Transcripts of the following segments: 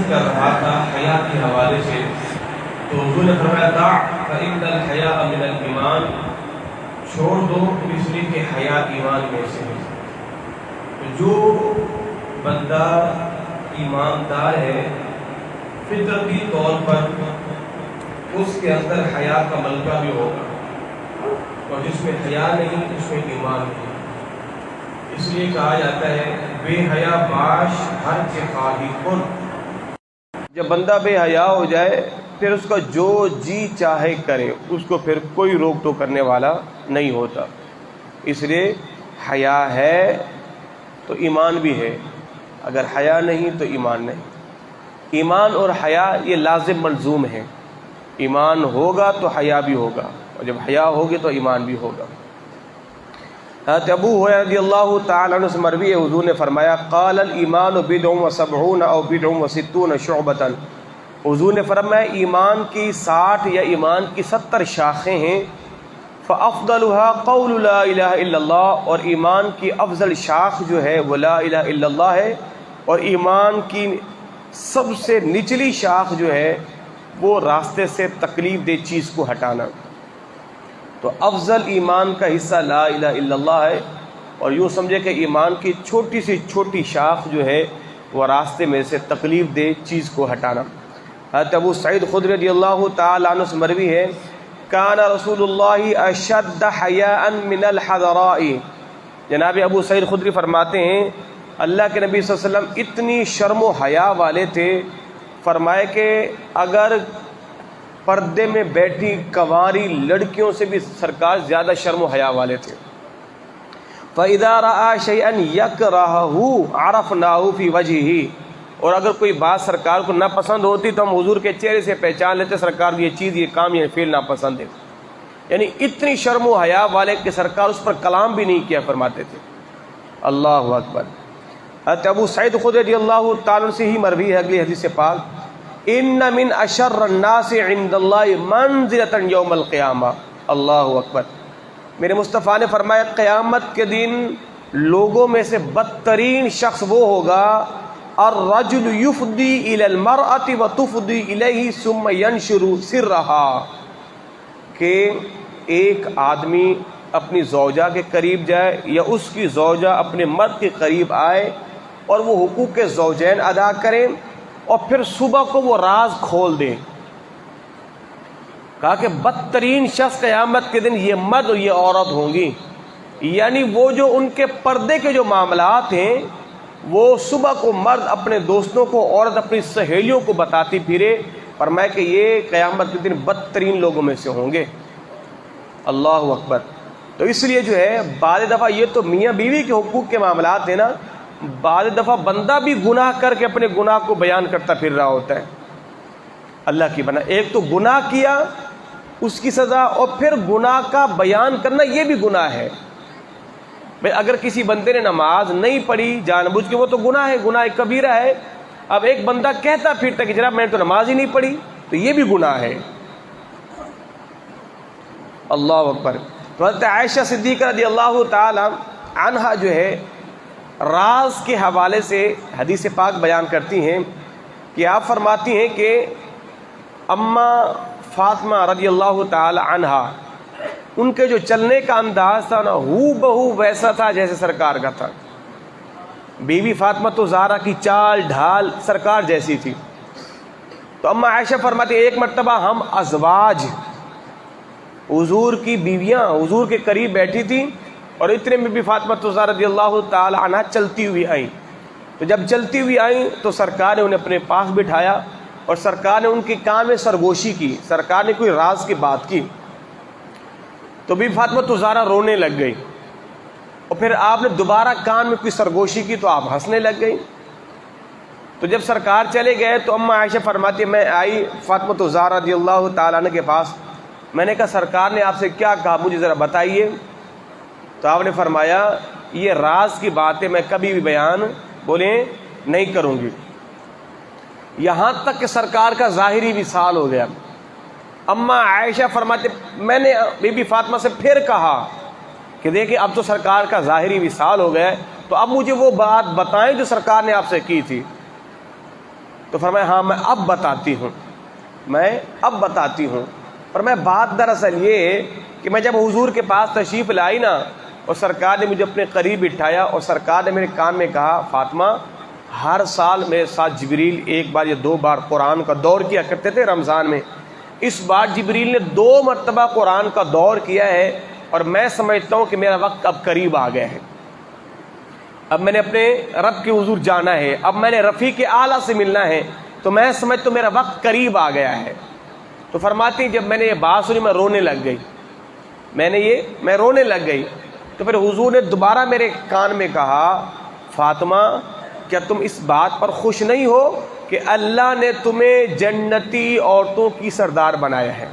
کر رہا تھا حیا کے حوالے سے، تو حضور نے فرمایا دع فإن الحیاء من الایمان، چھوڑ دو اس لیے کہ حیا ایمان میں سے ہے۔ جو بندہ ایماندار ہے فطرتی طور پر اس کے اندر حیا کا ملکہ بھی ہوگا، اور جس میں حیا نہیں اس میں ایمان نہیں۔ اس لیے کہا جاتا ہے بے حیا باش ہر خواہی کن، جب بندہ بے حیا ہو جائے پھر اس کا جو جی چاہے کرے، اس کو پھر کوئی روک ٹوک کرنے والا نہیں ہوتا۔ اس لیے حیا ہے تو ایمان بھی ہے، اگر حیا نہیں تو ایمان نہیں۔ ایمان اور حیا یہ لازم ملزوم ہیں، ایمان ہوگا تو حیا بھی ہوگا، اور جب حیا ہوگی تو ایمان بھی ہوگا۔ حضرت ابو ہریرہ رضی اللہ تعالی عنہ سے مروی ہے، حضور نے فرمایا قال الایمان بضع وسبعون او بضع وستون شعبۃ، حضور نے فرمایا ایمان کی 60 یا ایمان کی 70 شاخیں ہیں، فافضلها قول لا الہ الا اللہ، اور ایمان کی افضل شاخ جو ہے وہ لا الہ الا اللہ ہے، اور ایمان کی سب سے نچلی شاخ جو ہے وہ راستے سے تکلیف دہ چیز کو ہٹانا۔ تو افضل ایمان کا حصہ لا الہ الا اللہ ہے، اور یوں سمجھے کہ ایمان کی چھوٹی سی چھوٹی شاخ جو ہے وہ راستے میں سے تکلیف دہ چیز کو ہٹانا۔ حضرت ابو سعید خدری رضی اللہ تعالی عنہ سے مروی ہے کان رسول اللہ اشد حیاء من الحذراء، جناب ابو سعید خدری فرماتے ہیں اللہ کے نبی صلی اللہ علیہ وسلم اتنی شرم و حیا والے تھے، فرمائے کہ اگر پردے میں بیٹھی کنواری لڑکیوں سے بھی سرکار زیادہ شرم و حیا والے تھے۔ فَإِذَا رَأَى شَيْئًا يَكْرَهُهُ عَرَفْنَاهُ فِي وَجْهِهِ، اور اگر کوئی بات سرکار کو ناپسند ہوتی تو ہم حضور کے چہرے سے پہچان لیتے سرکار یہ چیز یہ کام یہ فعل ناپسند ہے۔ یعنی اتنی شرم و حیا والے کہ سرکار اس پر کلام بھی نہیں کیا فرماتے تھے۔ اللہ اکبر۔ حضرت ابو سعید خدری رضی اللہ تعالیٰ سے ہی مروی ہے اگلی حدیث پاک ان من اشر الناس عند اللہ منزلۃ یوم القیامہ، اللہ اکبر۔ میرے مصطفیٰ نے فرمایا قیامت کے دن لوگوں میں سے بدترین شخص وہ ہوگا الرجل یفضی الی المرأة وتفضی الیہ ثم ینشر سرها، کہ ایک آدمی اپنی زوجہ کے قریب جائے یا اس کی زوجہ اپنے مرد کے قریب آئے اور وہ حقوق زوجین ادا کریں اور پھر صبح کو وہ راز کھول دیں۔ کہا کہ بدترین شخص قیامت کے دن یہ مرد اور یہ عورت ہوں گی، یعنی وہ جو ان کے پردے کے جو معاملات ہیں وہ صبح کو مرد اپنے دوستوں کو، عورت اپنی سہیلیوں کو بتاتی پھرے، فرمایا کہ یہ قیامت کے دن بدترین لوگوں میں سے ہوں گے۔ اللہ اکبر۔ تو اس لیے جو ہے بعض دفعہ یہ تو میاں بیوی کے حقوق کے معاملات ہیں نا، بعض دفعہ بندہ بھی گناہ کر کے اپنے گناہ کو بیان کرتا پھر رہا ہوتا ہے۔ اللہ کی بنا، ایک تو گناہ کیا اس کی سزا، اور پھر گناہ کا بیان کرنا یہ بھی گناہ ہے۔ بھئی اگر کسی بندے نے نماز نہیں پڑھی جان بوجھ کے وہ تو گناہ ہے، گناہ کبیرہ ہے۔ اب ایک بندہ کہتا پھرتا کہ جناب میں نے تو نماز ہی نہیں پڑھی، تو یہ بھی گناہ ہے۔ اللہ اکبر۔ تو حضرت عائشہ صدیقہ رضی اللہ تعالی عنہا جو ہے راز کے حوالے سے حدیث پاک بیان کرتی ہیں کہ آپ فرماتی ہیں کہ اماں فاطمہ رضی اللہ تعالی عنہا ان کے جو چلنے کا انداز تھا نا ہو بہو ویسا تھا جیسے سرکار کا تھا۔ بیوی فاطمہ تو زہرا کی چال ڈھال سرکار جیسی تھی۔ تو اماں عائشہ فرماتی ایک مرتبہ ہم ازواج حضور کی بیویاں حضور کے قریب بیٹھی تھیں اور اتنے میں بھی فاطمہ الزہرا رضی اللہ تعالی عنہا چلتی ہوئی آئیں۔ تو جب چلتی ہوئی آئیں تو سرکار نے انہیں اپنے پاس بٹھایا اور سرکار نے ان کے کان میں سرگوشی کی، سرکار نے کوئی راز کی بات کی، تو بھی فاطمہ الزہرا رونے لگ گئی، اور پھر آپ نے دوبارہ کان میں کوئی سرگوشی کی تو آپ ہنسنے لگ گئی۔ تو جب سرکار چلے گئے تو اماں عائشہ فرماتی میں آئی فاطمہ الزہرا رضی اللہ تعالیٰ عنہ کے پاس، میں نے کہا سرکار نے آپ سے کیا کہا مجھے ذرا بتائیے۔ تو آپ نے فرمایا یہ راز کی باتیں میں کبھی بھی بیان بولیں نہیں کروں گی، یہاں تک کہ سرکار کا ظاہری وصال ہو گیا۔ اماں عائشہ فرماتے میں نے بی بی فاطمہ سے پھر کہا کہ دیکھیں اب تو سرکار کا ظاہری وصال ہو گیا ہے، تو اب مجھے وہ بات بتائیں جو سرکار نے آپ سے کی تھی۔ تو تو فرمایا ہاں میں اب بتاتی ہوں. اور میں بات دراصل یہ کہ میں جب حضور کے پاس تشریف لائی نا اور سرکار نے مجھے اپنے قریب بٹھایا اور سرکار نے میرے کان میں کہا فاطمہ ہر سال میرے ساتھ جبریل 1 بار یا 2 بار قرآن کا دور کیا کرتے تھے رمضان میں. اس بار جبریل نے 2 مرتبہ قرآن کا دور کیا ہے اور میں سمجھتا ہوں کہ میرا وقت اب قریب آ گیا ہے. اب میں نے اپنے رب کے حضور جانا ہے, اب میں نے رفیق اعلیٰ سے ملنا ہے, تو میں سمجھتا ہوں میرا وقت قریب آ گیا ہے. تو فرماتی ہیں جب میں نے یہ بات سنی میں رونے لگ گئی. میں رونے لگ گئی. تو پھر حضور نے دوبارہ میرے کان میں کہا فاطمہ کیا تم اس بات پر خوش نہیں ہو کہ اللہ نے تمہیں جنتی عورتوں کی سردار بنایا ہے.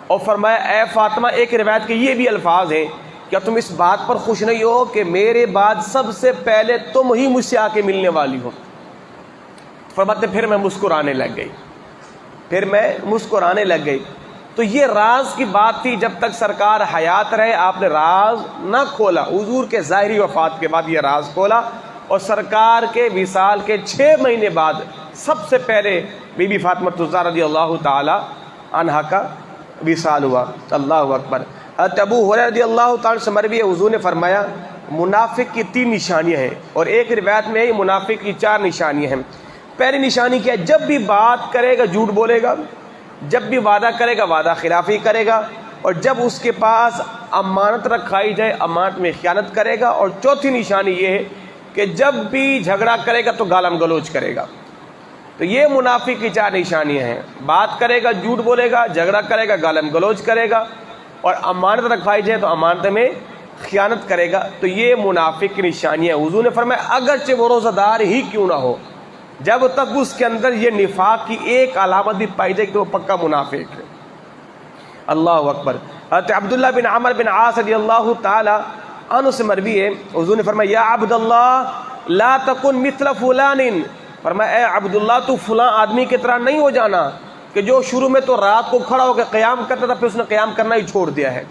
اور فرمایا اے فاطمہ, ایک روایت کے یہ بھی الفاظ ہیں, کیا تم اس بات پر خوش نہیں ہو کہ میرے بعد سب سے پہلے تم ہی مجھ سے آ کے ملنے والی ہو. فرماتے پھر میں مسکرانے لگ گئی. تو یہ راز کی بات تھی, جب تک سرکار حیات رہے آپ نے راز نہ کھولا. حضور کے ظاہری وفات کے بعد یہ راز کھولا اور سرکار کے وصال کے 6 مہینے بعد سب سے پہلے بی بی فاطمہ الزہرا رضی اللہ تعالی عنہا کا وصال ہوا. اللہ اکبر. ابو ہریرہ رضی اللہ تعالی سے مروی ہے حضور نے فرمایا منافق کی 3 نشانیاں ہیں, اور ایک روایت میں ہے منافق کی 4 نشانیاں ہیں. پہلی نشانی کیا ہے؟ جب بھی بات کرے گا جھوٹ بولے گا, جب بھی وعدہ کرے گا وعدہ خلافی کرے گا, اور جب اس کے پاس امانت رکھائی جائے امانت میں خیانت کرے گا. اور چوتھی نشانی یہ ہے کہ جب بھی جھگڑا کرے گا تو گالم گلوچ کرے گا. تو یہ منافق کی 4 نشانیاں ہیں. بات کرے گا جھوٹ بولے گا, جھگڑا کرے گا گالم گلوچ کرے گا, اور امانت رکھائی جائے تو امانت میں خیانت کرے گا. تو یہ منافق کی نشانیاں. حضور نے فرمایا اگرچہ وہ روزہ دار ہی کیوں نہ ہو, جب تک اس کے اندر یہ نفاق کی ایک علامت بھی پائی جائے کہ وہ پکا منافق ہے. اللہ اکبر. حضرت عبداللہ بن عمر بن عاص رضی اللہ تعالی عنہ سے مروی ہے حضور نے فرمایا یا عبد اللہ لا تکن مثل فلان, فرمایا اے عبداللہ تو فلاں آدمی کی طرح نہیں ہو جانا کہ جو شروع میں تو رات کو کھڑا ہو کے قیام کرتا تھا, پھر اس نے قیام کرنا ہی چھوڑ دیا ہے.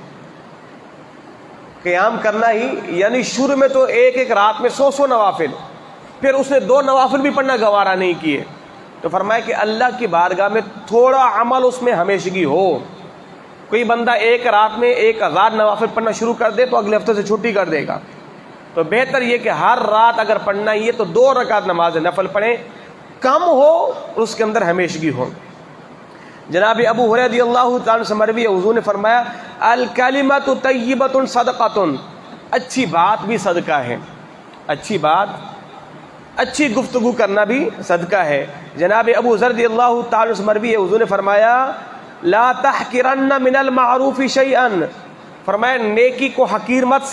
قیام کرنا ہی یعنی شروع میں تو ایک رات میں 100 نوافل, پھر اس نے 2 نوافل بھی پڑھنا گوارا نہیں کیے. تو فرمایا کہ اللہ کی بارگاہ میں تھوڑا عمل اس میں ہمیشگی ہو. کوئی بندہ ایک رات میں 1000 نوافل پڑھنا شروع کر دے تو اگلے ہفتے سے چھٹی کر دے گا. تو بہتر یہ کہ ہر رات اگر پڑھنا ہی ہے تو 2 رکعت نماز نفل پڑھیں, کم ہو اور اس کے اندر ہمیشگی ہو. جناب ابو ہریرہ رضی اللہ تعالی سے مروی ہے حضور نے فرمایا الکلمۃ طیبۃ صدقۃ, اچھی بات بھی صدقہ ہے. اچھی گفتگو کرنا بھی صدقہ ہے. جناب ابو ذر رضی اللہ تعالی سے مروی ہے حضور نے فرمایا لا تحقرن من المعروف شیئا, فرمایا نیکی کو حقیر مت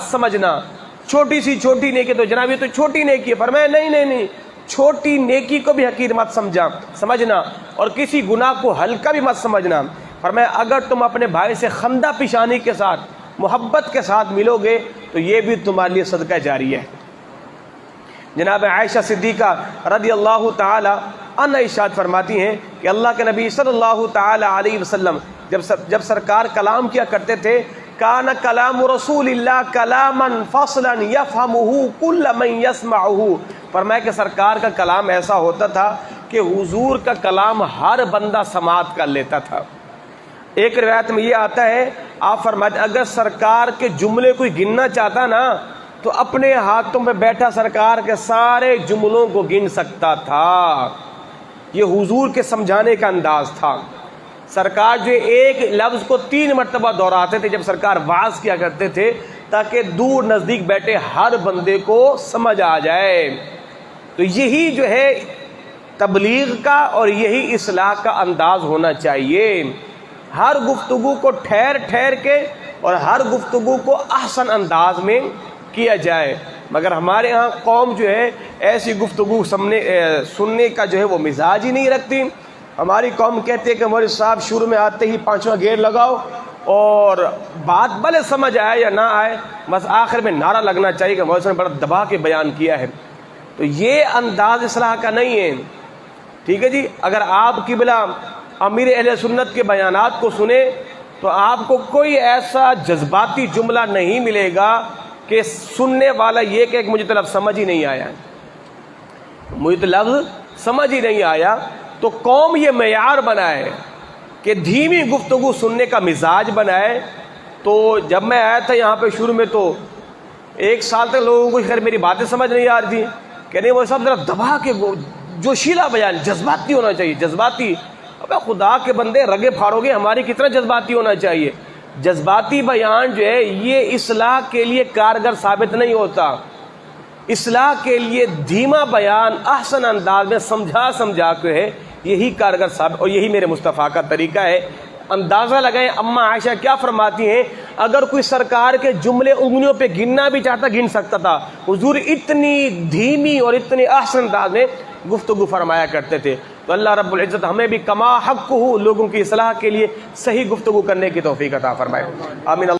سمجھنا. چھوٹی نیکی تو جناب یہ تو چھوٹی نیکی ہے. فرمایا نہیں, چھوٹی نیکی کو بھی حقیر مت سمجھنا, اور کسی گناہ کو ہلکا بھی مت سمجھنا. فرمایا اگر تم اپنے بھائی سے خندہ پیشانی کے ساتھ محبت کے ساتھ ملو گے تو یہ بھی تمہارے لیے صدقہ جاری ہے. جناب عائشہ صدیقہ رضی اللہ تعالی عنہا ارشاد فرماتی ہیں کہ اللہ کے نبی صلی اللہ تعالی علیہ وسلم جب سرکار کلام کیا کرتے تھے کان کلام رسول اللہ کلاما فصلا یفہمہ کل من یسمعہ, فرمایا کہ سرکار کا کلام ایسا ہوتا تھا کہ حضور کا کلام ہر بندہ سماعت کر لیتا تھا. ایک روایت میں یہ آتا ہے آپ فرماتے اگر سرکار کے جملے کوئی گننا چاہتا نا تو اپنے ہاتھوں میں بیٹھا سرکار کے سارے جملوں کو گن سکتا تھا. یہ حضور کے سمجھانے کا انداز تھا. سرکار جو ایک لفظ کو 3 مرتبہ دہراتے تھے جب سرکار واعظ کیا کرتے تھے تاکہ دور نزدیک بیٹھے ہر بندے کو سمجھ آ جائے. تو یہی جو ہے تبلیغ کا اور یہی اصلاح کا انداز ہونا چاہیے. ہر گفتگو کو ٹھہر کے اور ہر گفتگو کو احسن انداز میں کیا جائے. مگر ہمارے ہاں قوم جو ہے ایسی گفتگو سننے کا جو ہے وہ مزاج ہی نہیں رکھتی. ہماری قوم کہتے ہیں کہ مولوی صاحب شروع میں آتے ہی 5واں گیئر لگاؤ اور بات بھلے سمجھ آئے یا نہ آئے بس آخر میں نعرہ لگنا چاہیے کہ مولوی صاحب نے بڑا دبا کے بیان کیا ہے. تو یہ انداز اصلاح کا نہیں ہے. ٹھیک ہے جی, اگر آپ کی بلا امیر اہل سنت کے بیانات کو سنیں تو آپ کو کوئی ایسا جذباتی جملہ نہیں ملے گا کہ سننے والا یہ کہ مجھے تو اب سمجھ ہی نہیں آیا. مجھے تو لفظ سمجھ ہی نہیں آیا. تو قوم یہ معیار بنائے کہ دھیمی گفتگو سننے کا مزاج بنائے. تو جب میں آیا تھا یہاں پہ شروع میں تو 1 سال تک لوگوں کو خیر میری باتیں سمجھ نہیں آ رہی تھی کہ نہیں وہ سب ذرا دبا کے جوشیلا بیان جذباتی ہونا چاہیے. جذباتی؟ ابے خدا کے بندے رگے پھاڑو گے ہماری کتنا جذباتی ہونا چاہیے. جذباتی بیان جو ہے یہ اصلاح کے لیے کارگر ثابت نہیں ہوتا. اصلاح کے لیے دھیما بیان احسن انداز میں سمجھا کے ہے یہی کارگر ثابت، اور یہی میرے مصطفیٰ کا طریقہ ہے. اندازہ لگائیں اما عائشہ کیا فرماتی ہیں، اگر کوئی سرکار کے جملے انگلیوں پہ گننا بھی چاہتا گن سکتا تھا. حضور اتنی دھیمی اور اتنی احسن انداز میں گفتگو فرمایا کرتے تھے. تو اللہ رب العزت ہمیں بھی کما حق ہو لوگوں کی اصلاح کے لیے صحیح گفتگو کرنے کی توفیق عطا فرمائے. آمین.